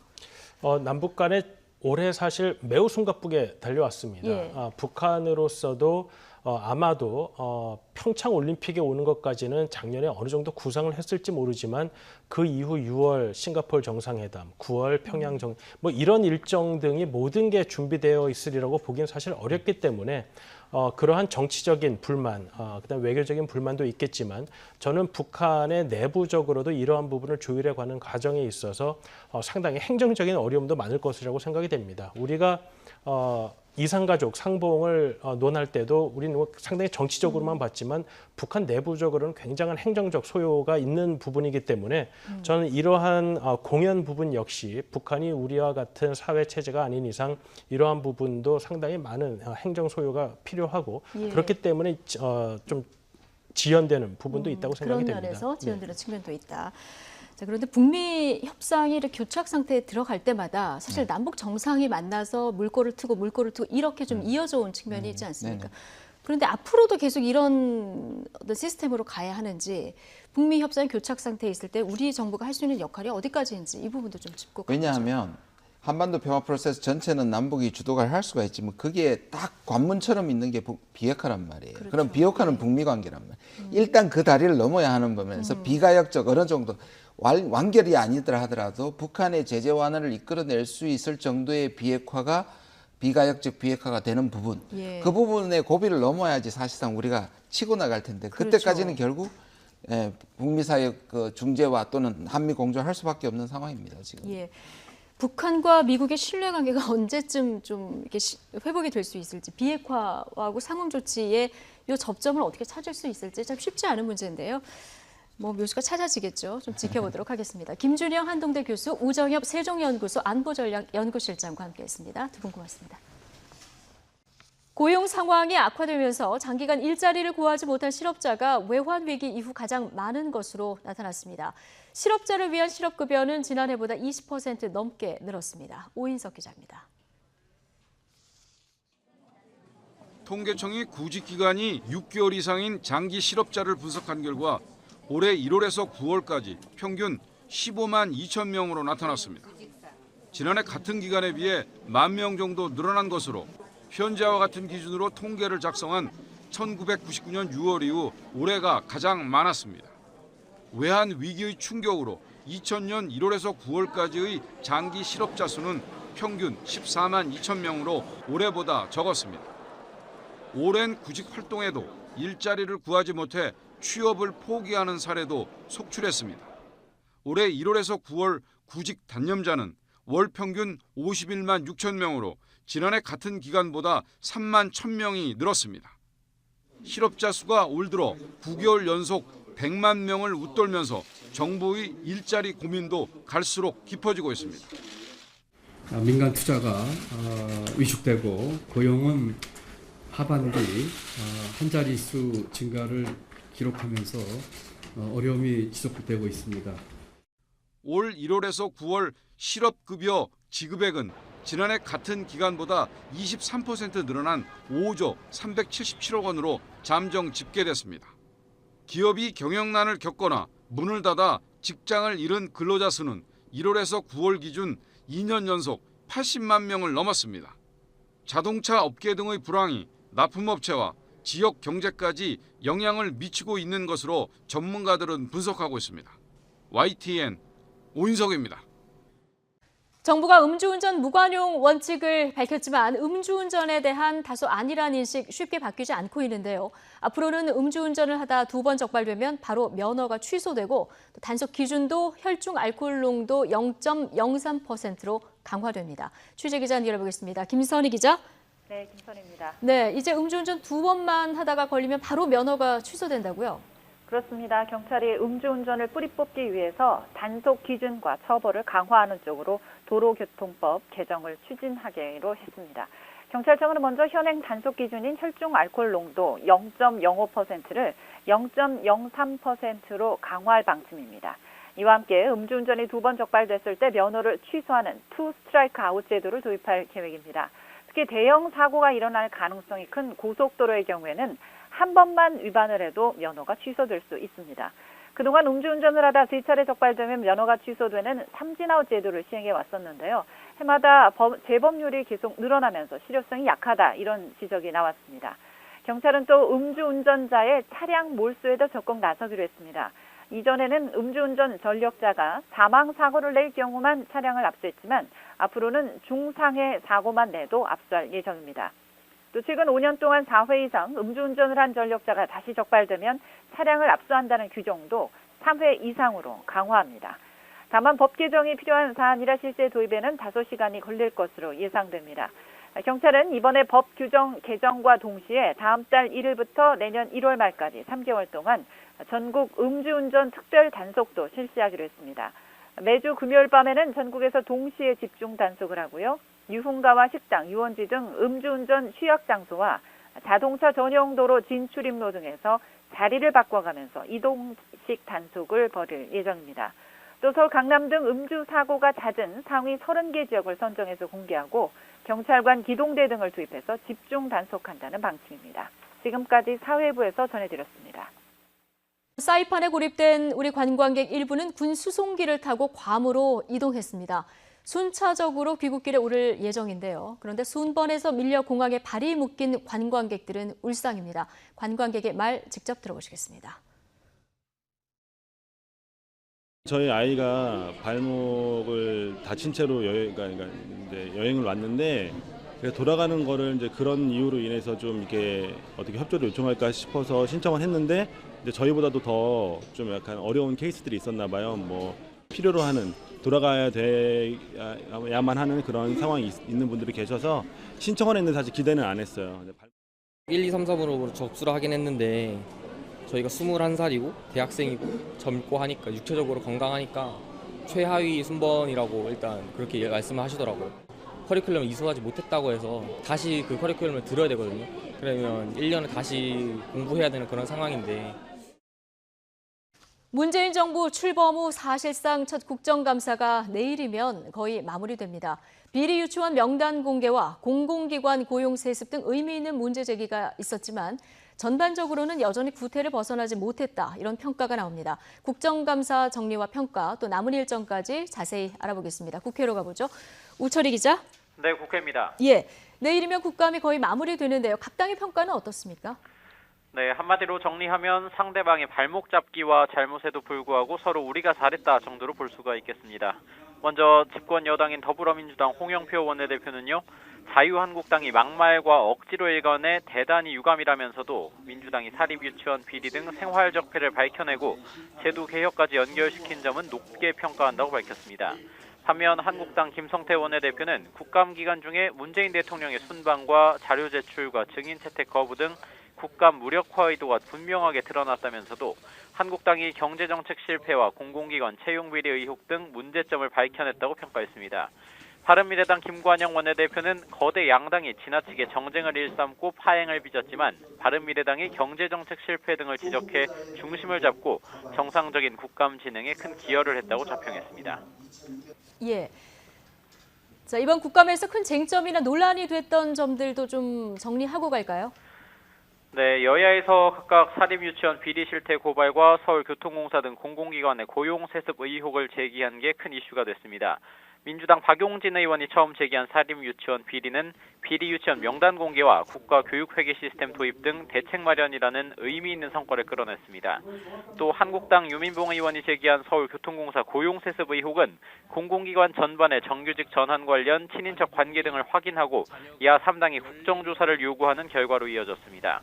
남북 간에 올해 사실 매우 숨가쁘게 달려왔습니다. 예. 북한으로서도 아마도 평창 올림픽에 오는 것까지는 작년에 어느 정도 구상을 했을지 모르지만 그 이후 6월 싱가포르 정상회담, 9월 평양 뭐 이런 일정 등이 모든 게 준비되어 있으리라고 보기는 사실 어렵기 때문에 그러한 정치적인 불만, 그다음 외교적인 불만도 있겠지만 저는 북한의 내부적으로도 이러한 부분을 조율해가는 과정에 있어서 상당히 행정적인 어려움도 많을 것이라고 생각이 됩니다. 우리가 이산가족 상봉을 논할 때도 우리는 상당히 정치적으로만 봤지만 북한 내부적으로는 굉장한 행정적 소요가 있는 부분이기 때문에 저는 이러한 공연 부분 역시 북한이 우리와 같은 사회 체제가 아닌 이상 이러한 부분도 상당히 많은 행정 소요가 필요하고 예. 그렇기 때문에 좀 지연되는 부분도 있다고 생각이 그런 됩니다. 면에서 지연되는 측면도 있다. 자, 그런데 북미 협상이 이렇게 교착 상태에 들어갈 때마다 사실 남북 정상이 만나서 물꼬를 트고 이렇게 좀 이어져 온 측면이 있지 않습니까? 그런데 앞으로도 계속 이런 어떤 시스템으로 가야 하는지 북미 협상이 교착 상태에 있을 때 우리 정부가 할 수 있는 역할이 어디까지인지 이 부분도 좀 짚고 가보죠. 왜냐하면 한반도 평화 프로세스 전체는 남북이 주도를 할 수가 있지만 그게 딱 관문처럼 있는 게 비핵화란 말이에요. 그렇죠. 그럼 비핵화는 북미 관계란 말이에요. 일단 그 다리를 넘어야 하는 부분에서 비가역적 어느 정도 완결이 아니더라 하더라도 북한의 제재 완화를 이끌어낼 수 있을 정도의 비핵화가 비가역적 비핵화가 되는 부분, 예. 그 부분의 고비를 넘어야지 사실상 우리가 치고 나갈 텐데 그때까지는 결국 북미 사이의 그 중재와 또는 한미 공조를 할 수밖에 없는 상황입니다. 지금. 예. 북한과 미국의 신뢰 관계가 언제쯤 좀 이렇게 회복이 될 수 있을지, 비핵화하고 상응 조치의 이 접점을 어떻게 찾을 수 있을지 참 쉽지 않은 문제인데요. 뭐 묘수가 찾아지겠죠. 좀 지켜보도록 하겠습니다. 김준영 한동대 교수, 우정엽 세종연구소 안보전략연구실장과 함께했습니다. 두 분 고맙습니다. 고용 상황이 악화되면서 장기간 일자리를 구하지 못한 실업자가 외환 위기 이후 가장 많은 것으로 나타났습니다. 실업자를 위한 실업급여는 지난해보다 20% 넘게 늘었습니다. 오인석 기자입니다. 통계청이 구직 기간이 6개월 이상인 장기 실업자를 분석한 결과 올해 1월에서 9월까지 평균 15만 2천 명으로 나타났습니다. 지난해 같은 기간에 비해 1만 명 정도 늘어난 것으로 현재와 같은 기준으로 통계를 작성한 1999년 6월 이후 올해가 가장 많았습니다. 외환 위기의 충격으로 2000년 1월에서 9월까지의 장기 실업자 수는 평균 14만 2천 명으로 올해보다 적었습니다. 오랜 구직 활동에도 일자리를 구하지 못해 취업을 포기하는 사례도 속출했습니다. 올해 1월에서 9월 구직 단념자는 월 평균 51만 6천 명으로 지난해 같은 기간보다 3만 1천 명이 늘었습니다. 실업자 수가 올 들어 9개월 연속 100만 명을 웃돌면서 정부의 일자리 고민도 갈수록 깊어지고 있습니다. 민간 투자가 위축되고 고용은 하반기 한 자릿수 증가를 기록하면서 어려움이 지속되고 있습니다. 올 1월에서 9월 실업급여 지급액은 지난해 같은 기간보다 23% 늘어난 5조 377억 원으로 잠정 집계됐습니다. 기업이 경영난을 겪거나 문을 닫아 직장을 잃은 근로자 수는 1월에서 9월 기준 2년 연속 80만 명을 넘었습니다. 자동차 업계 등의 불황이 납품업체와 지역 경제까지 영향을 미치고 있는 것으로 전문가들은 분석하고 있습니다. YTN 오인석입니다. 정부가 음주운전 무관용 원칙을 밝혔지만 음주운전에 대한 다소 안일한 인식 쉽게 바뀌지 않고 있는데요. 앞으로는 음주운전을 하다 2번 적발되면 바로 면허가 취소되고 단속 기준도 혈중 알코올 농도 0.03%로 강화됩니다. 취재 기자 연결해보겠습니다. 김선희 기자. 네, 김선희입니다. 네, 이제 음주운전 2번만 하다가 걸리면 바로 면허가 취소된다고요? 그렇습니다. 경찰이 음주운전을 뿌리 뽑기 위해서 단속 기준과 처벌을 강화하는 쪽으로 도로교통법 개정을 추진하기로 했습니다. 경찰청은 먼저 현행 단속 기준인 혈중 알코올 농도 0.05%를 0.03%로 강화할 방침입니다. 이와 함께 음주운전이 2번 적발됐을 때 면허를 취소하는 투 스트라이크 아웃 제도를 도입할 계획입니다. 특히 대형 사고가 일어날 가능성이 큰 고속도로의 경우에는 한 번만 위반을 해도 면허가 취소될 수 있습니다. 그동안 음주운전을 하다 3차례 적발되면 면허가 취소되는 삼진아웃 제도를 시행해 왔었는데요. 해마다 재범률이 계속 늘어나면서 실효성이 약하다 이런 지적이 나왔습니다. 경찰은 또 음주운전자의 차량 몰수에도 적극 나서기로 했습니다. 이전에는 음주운전 전력자가 사망사고를 낼 경우만 차량을 압수했지만 앞으로는 중상해 사고만 내도 압수할 예정입니다. 또 최근 5년 동안 4회 이상 음주운전을 한 전력자가 다시 적발되면 차량을 압수한다는 규정도 3회 이상으로 강화합니다. 다만 법 개정이 필요한 사안이라 실제 도입에는 다소 시간이 걸릴 것으로 예상됩니다. 경찰은 이번에 법 규정 개정과 동시에 다음 달 1일부터 내년 1월 말까지 3개월 동안 전국 음주운전 특별 단속도 실시하기로 했습니다. 매주 금요일 밤에는 전국에서 동시에 집중 단속을 하고요. 유흥가와 식당, 유원지 등 음주운전 취약 장소와 자동차 전용 도로 진출입로 등에서 자리를 바꿔가면서 이동식 단속을 벌일 예정입니다. 또 서울 강남 등 음주 사고가 잦은 상위 30개 지역을 선정해서 공개하고 경찰관 기동대 등을 투입해서 집중 단속한다는 방침입니다. 지금까지 사회부에서 전해드렸습니다. 사이판에 고립된 우리 관광객 일부는 군 수송기를 타고 괌으로 이동했습니다. 순차적으로 귀국길에 오를 예정인데요. 그런데 순번에서 밀려 공항에 발이 묶인 관광객들은 울상입니다. 관광객의 말 직접 들어보시겠습니다. 저희 아이가 발목을 다친 채로 여행을 왔는데 돌아가는 거를 이제 그런 이유로 인해서 좀 이렇게 어떻게 협조를 요청할까 싶어서 신청을 했는데 이제 저희보다도 더 좀 약간 어려운 케이스들이 있었나 봐요. 뭐 필요로 하는 돌아가야 돼야만 하는 그런 상황이 있는 분들이 계셔서 신청을 했는데 사실 기대는 안 했어요. 1, 2, 3, 4번으로 접수를 하긴 했는데 저희가 21살이고 대학생이고 젊고 하니까 육체적으로 건강하니까 최하위 순번이라고 일단 그렇게 말씀을 하시더라고요. 커리큘럼을 이수하지 못했다고 해서 다시 그 커리큘럼을 들어야 되거든요. 그러면 1년을 다시 공부해야 되는 그런 상황인데. 문재인 정부 출범 후 사실상 첫 국정감사가 내일이면 거의 마무리됩니다. 비리 유치원 명단 공개와 공공기관 고용 세습 등 의미 있는 문제 제기가 있었지만 전반적으로는 여전히 구태를 벗어나지 못했다. 이런 평가가 나옵니다. 국정감사 정리와 평가 또 남은 일정까지 자세히 알아보겠습니다. 국회로 가보죠. 우철희 기자. 네, 국회입니다. 예, 내일이면 국감이 거의 마무리되는데요. 각 당의 평가는 어떻습니까? 네, 한마디로 정리하면 상대방의 발목 잡기와 잘못에도 불구하고 서로 우리가 잘했다 정도로 볼 수가 있겠습니다. 먼저 집권 여당인 더불어민주당 홍영표 원내대표는요, 자유한국당이 막말과 억지로 일관해 대단히 유감이라면서도 민주당이 사립유치원 비리 등 생활 적폐를 밝혀내고 제도 개혁까지 연결시킨 점은 높게 평가한다고 밝혔습니다. 반면 한국당 김성태 원내대표는 국감기간 중에 문재인 대통령의 순방과 자료 제출과 증인 채택 거부 등 국감 무력화 의도가 분명하게 드러났다면서도 한국당이 경제정책 실패와 공공기관 채용비리 의혹 등 문제점을 밝혀냈다고 평가했습니다. 바른미래당 김관영 원내대표는 거대 양당이 지나치게 정쟁을 일삼고 파행을 빚었지만 바른미래당이 경제정책 실패 등을 지적해 중심을 잡고 정상적인 국감 진행에 큰 기여를 했다고 자평했습니다. 예. 자, 이번 국감에서 큰 쟁점이나 논란이 됐던 점들도 좀 정리하고 갈까요? 네, 여야에서 각각 사립유치원 비리 실태 고발과 서울교통공사 등 공공기관의 고용 세습 의혹을 제기한 게 큰 이슈가 됐습니다. 민주당 박용진 의원이 처음 제기한 사립유치원 비리는 비리 유치원 명단 공개와 국가교육회계 시스템 도입 등 대책 마련이라는 의미 있는 성과를 끌어냈습니다. 또 한국당 유민봉 의원이 제기한 서울교통공사 고용세습 의혹은 공공기관 전반의 정규직 전환 관련 친인척 관계 등을 확인하고 야 3당이 국정조사를 요구하는 결과로 이어졌습니다.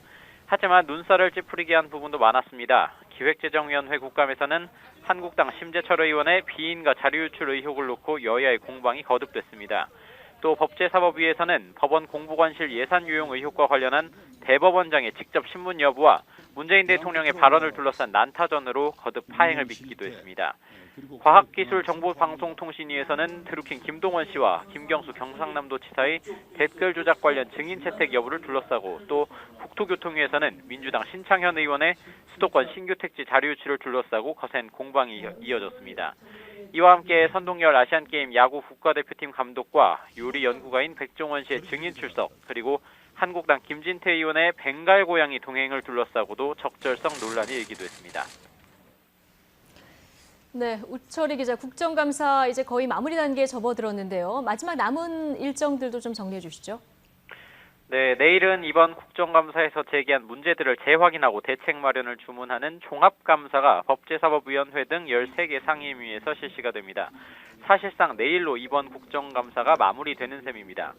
하지만 눈살을 찌푸리게 한 부분도 많았습니다. 기획재정위원회 국감에서는 한국당 심재철 의원의 비인가 자료 유출 의혹을 놓고 여야의 공방이 거듭됐습니다. 또 법제사법위에서는 법원 공보관실 예산 유용 의혹과 관련한 대법원장의 직접 신문 여부와 문재인 대통령의 발언을 둘러싼 난타전으로 거듭 파행을 빚기도 했습니다. 과학기술정보방송통신위에서는 드루킹 김동원 씨와 김경수 경상남도지사의 댓글 조작 관련 증인 채택 여부를 둘러싸고 또 국토교통위에서는 민주당 신창현 의원의 수도권 신규 택지 자료 유출을 둘러싸고 거센 공방이 이어졌습니다. 이와 함께 선동열 아시안게임 야구 국가대표팀 감독과 요리 연구가인 백종원 씨의 증인 출석, 그리고 한국당 김진태 의원의 벵갈 고양이 동행을 둘러싸고도 적절성 논란이 일기도 했습니다. 네, 우철희 기자, 국정감사 이제 거의 마무리 단계에 접어들었는데요. 마지막 남은 일정들도 좀 정리해 주시죠. 네, 내일은 이번 국정감사에서 제기한 문제들을 재확인하고 대책 마련을 주문하는 종합감사가 법제사법위원회 등 13개 상임위에서 실시가 됩니다. 사실상 내일로 이번 국정감사가 마무리되는 셈입니다.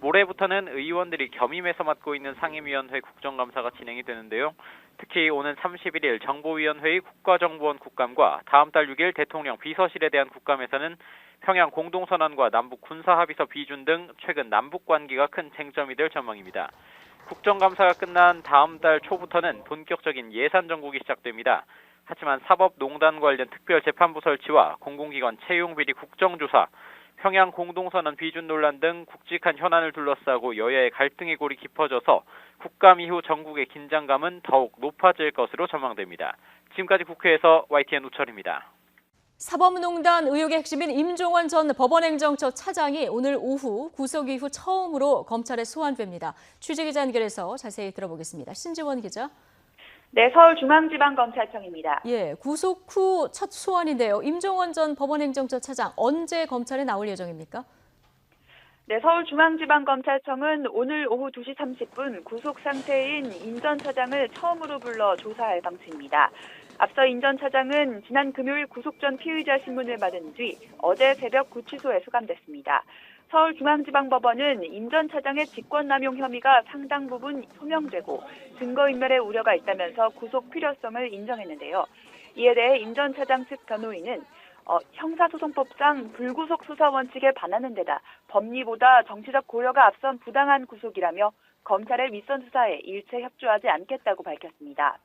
모레부터는 의원들이 겸임해서 맡고 있는 상임위원회 국정감사가 진행이 되는데요. 특히 오는 31일 정보위원회의 국가정보원 국감과 다음 달 6일 대통령 비서실에 대한 국감에서는 평양 공동선언과 남북 군사합의서 비준 등 최근 남북 관계가 큰 쟁점이 될 전망입니다. 국정감사가 끝난 다음 달 초부터는 본격적인 예산 정국이 시작됩니다. 하지만 사법농단 관련 특별재판부 설치와 공공기관 채용비리 국정조사, 평양 공동선언 비준 논란 등 굵직한 현안을 둘러싸고 여야의 갈등의 골이 깊어져서 국감 이후 전국의 긴장감은 더욱 높아질 것으로 전망됩니다. 지금까지 국회에서 YTN 우철입니다. 사법농단 의혹의 핵심인 임종원 전 법원행정처 차장이 오늘 오후 구속 이후 처음으로 검찰에 소환됩니다. 취재기자 연결해서 자세히 들어보겠습니다. 신지원 기자. 네, 서울중앙지방검찰청입니다. 예, 구속 후 첫 소환인데요. 임종원 전 법원행정처 차장 언제 검찰에 나올 예정입니까? 네, 서울중앙지방검찰청은 오늘 오후 2시 30분 구속 상태인 임 전 차장을 처음으로 불러 조사할 방침입니다. 앞서 임 전 차장은 지난 금요일 구속 전 피의자 신문을 받은 뒤 어제 새벽 구치소에 수감됐습니다. 서울중앙지방법원은 임 전 차장의 직권남용 혐의가 상당 부분 소명되고 증거인멸의 우려가 있다면서 구속 필요성을 인정했는데요. 이에 대해 임 전 차장 측 변호인은 형사소송법상 불구속 수사 원칙에 반하는 데다 법리보다 정치적 고려가 앞선 부당한 구속이라며 검찰의 윗선 수사에 일체 협조하지 않겠다고 밝혔습니다.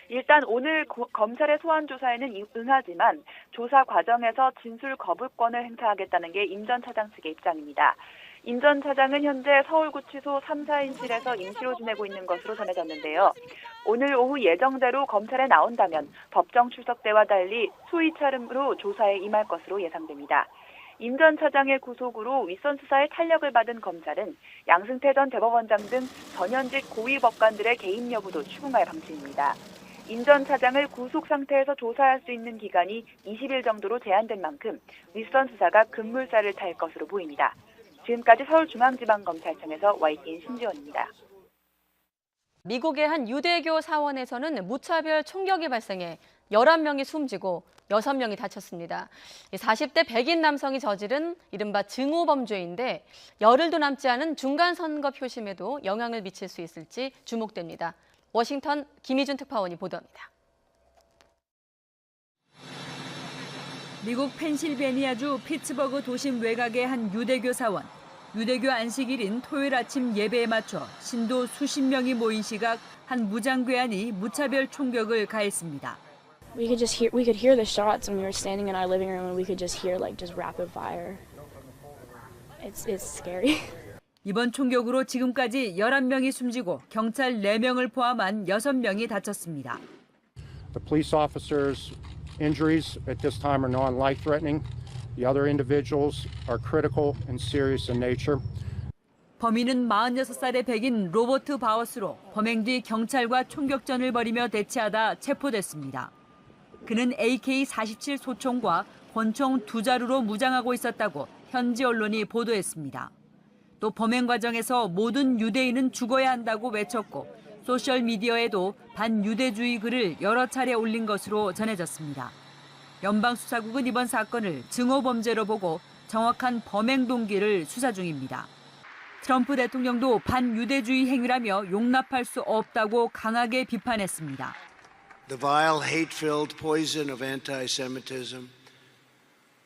일단 오늘 검찰의 소환 조사에는 응하지만 조사 과정에서 진술 거부권을 행사하겠다는 게 임 전 차장 측의 입장입니다. 임 전 차장은 현재 서울구치소 3, 4인실에서 임시로 지내고 있는 것으로 전해졌는데요. 오늘 오후 예정대로 검찰에 나온다면 법정 출석 때와 달리 수의 차림으로 조사에 임할 것으로 예상됩니다. 임 전 차장의 구속으로 윗선 수사에 탄력을 받은 검찰은 양승태 전 대법원장 등 전현직 고위 법관들의 개입 여부도 추궁할 방침입니다. 임 전 차장을 구속 상태에서 조사할 수 있는 기간이 20일 정도로 제한된 만큼 윗선 수사가 급물살을 탈 것으로 보입니다. 지금까지 서울중앙지방검찰청에서 YTN 신지원입니다. 미국의 한 유대교 사원에서는 무차별 총격이 발생해 11명이 숨지고 6명이 다쳤습니다. 40대 백인 남성이 저지른 이른바 증오범죄인데 열흘도 남지 않은 중간선거 표심에도 영향을 미칠 수 있을지 주목됩니다. 워싱턴 김희준 특파원이 보도합니다. 미국 펜실베니아주 피츠버그 도심 외곽의 한 유대교 사원. 유대교 안식일인 토요일 아침 예배에 맞춰 신도 수십 명이 모인 시각 한 무장괴한이 무차별 총격을 가했습니다. We could hear the shots when we were standing in our living room and we could just hear just rapid fire. It's scary. 이번 총격으로 지금까지 11명이 숨지고 경찰 4명을 포함한 6명이 다쳤습니다. The police officers' injuries at this time are non-life-threatening. The other individuals are critical and serious in nature. 범인은 46살의 백인 로버트 바워스로 범행 뒤 경찰과 총격전을 벌이며 대치하다 체포됐습니다. 그는 AK-47 소총과 권총 2자루로 무장하고 있었다고 현지 언론이 보도했습니다. 또 범행 과정에서 모든 유대인은 죽어야 한다고 외쳤고 소셜미디어에도 반유대주의 글을 여러 차례 올린 것으로 전해졌습니다. 연방수사국은 이번 사건을 증오범죄로 보고 정확한 범행 동기를 수사 중입니다. 트럼프 대통령도 반유대주의 행위라며 용납할 수 없다고 강하게 비판했습니다. The vile, hate-filled poison of anti-Semitism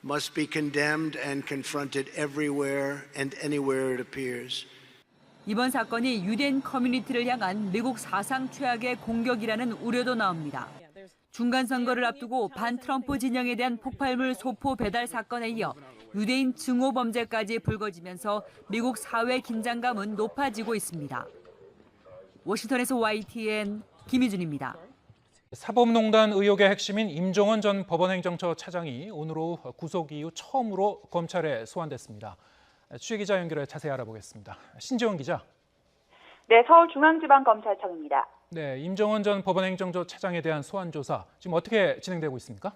must be condemned and confronted everywhere and anywhere it appears. 이번 사건이 유대인 커뮤니티를 향한 미국 사상 최악의 공격이라는 우려도 나옵니다. 중간선거를 앞두고 반트럼프 진영에 대한 폭발물 소포 배달 사건에 이어 유대인 증오 범죄까지 불거지면서 미국 사회 긴장감은 높아지고 있습니다. 워싱턴에서 YTN 김희준입니다. 사법농단 의혹의 핵심인 임종원 전 법원행정처 차장이 오늘 오후 구속 이후 처음으로 검찰에 소환됐습니다. 취재기자 연결해 자세히 알아보겠습니다. 신지원 기자. 네, 서울중앙지방검찰청입니다. 네, 임종원 전 법원행정처 차장에 대한 소환 조사 지금 어떻게 진행되고 있습니까?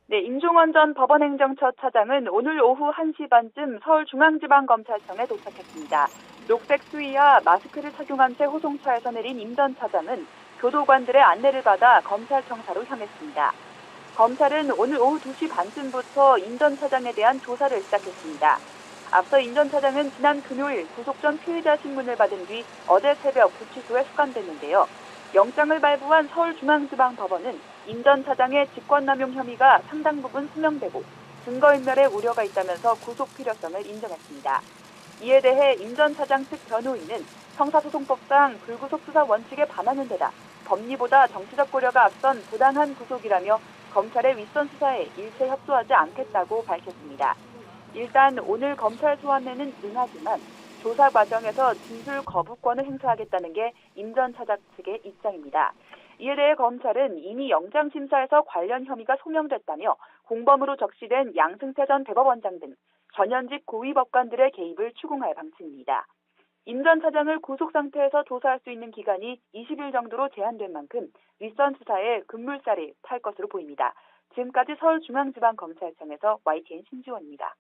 네, 임종원 전 법원행정처 차장은 오늘 오후 1시 반쯤 서울중앙지방검찰청에 도착했습니다. 녹색 수의와 마스크를 착용한 채 호송차에서 내린 임 전 차장은 교도관들의 안내를 받아 검찰청사로 향했습니다. 검찰은 오늘 오후 2시 반쯤부터 임 전 차장에 대한 조사를 시작했습니다. 앞서 임 전 차장은 지난 금요일 구속 전 피의자 신문을 받은 뒤 어제 새벽 구치소에 수감됐는데요. 영장을 발부한 서울중앙지방법원은 임 전 차장의 직권남용 혐의가 상당 부분 소명되고 증거인멸의 우려가 있다면서 구속 필요성을 인정했습니다. 이에 대해 임 전 차장 측 변호인은 형사소송법상 불구속 수사 원칙에 반하는 데다 법리보다 정치적 고려가 앞선 부당한 구속이라며 검찰의 윗선 수사에 일체 협조하지 않겠다고 밝혔습니다. 일단 오늘 검찰 소환에는 응하지만 조사 과정에서 진술 거부권을 행사하겠다는 게 임 전 차장 측의 입장입니다. 이에 대해 검찰은 이미 영장심사에서 관련 혐의가 소명됐다며 공범으로 적시된 양승태 전 대법원장 등 전현직 고위법관들의 개입을 추궁할 방침입니다. 임 전 차장을 구속 상태에서 조사할 수 있는 기간이 20일 정도로 제한된 만큼 윗선 수사에 급물살이 탈 것으로 보입니다. 지금까지 서울중앙지방검찰청에서 YTN 신지원입니다.